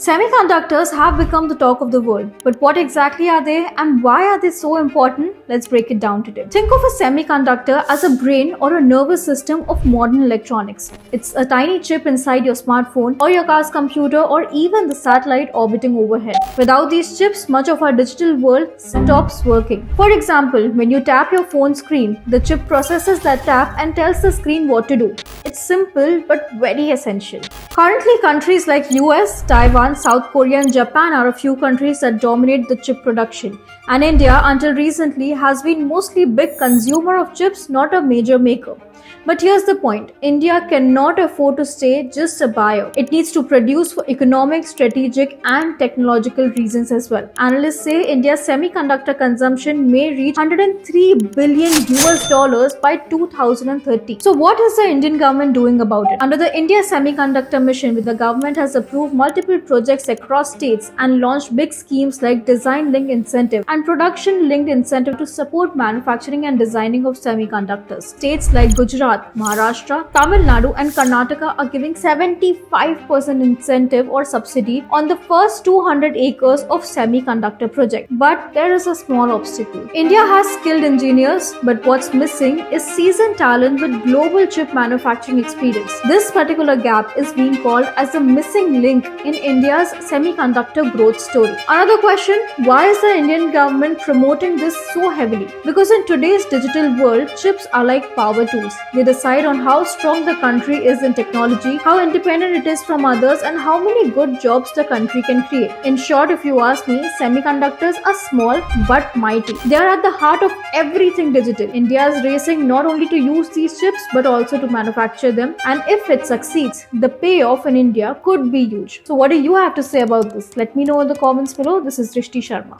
Semiconductors have become the talk of the world, but what exactly are they and why are they so important? Let's break it down today. Think of a semiconductor as a brain or a nervous system of modern electronics. It's a tiny chip inside your smartphone or your car's computer or even the satellite orbiting overhead. Without these chips, much of our digital world stops working. For example, when you tap your phone screen, the chip processes that tap and tells the screen what to do. It's simple but very essential. Currently, countries like US, Taiwan, South Korea and Japan are a few countries that dominate the chip production. And India, until recently, has been mostly big consumer of chips, not a major maker. But here's the point. India cannot afford to stay just a buyer. It needs to produce for economic, strategic and technological reasons as well. Analysts say India's semiconductor consumption may reach 103 billion US dollars by 2030. So what is the Indian government doing about it? Under the India Semiconductor Mission, the government has approved multiple projects across states and launched big schemes like Design Linked Incentive and Production Linked Incentive to support manufacturing and designing of semiconductors. States like Gujarat, Maharashtra, Tamil Nadu and Karnataka are giving 75% incentive or subsidy on the first 200 acres of semiconductor project. But there is a small obstacle. India has skilled engineers, but what's missing is seasoned talent with global chip manufacturing experience. This particular gap is being called as the missing link in India's semiconductor growth story. Another question, why is the Indian government promoting this so heavily? Because in today's digital world, chips are like power tools. They decide on how strong the country is in technology, how independent it is from others, and how many good jobs the country can create. In short, if you ask me, semiconductors are small but mighty. They are at the heart of everything digital. India is racing not only to use these chips but also to manufacture them. And if it succeeds, the payoff in India could be huge. So what do you have to say about this? Let me know in the comments below. This is Drishti Sharma.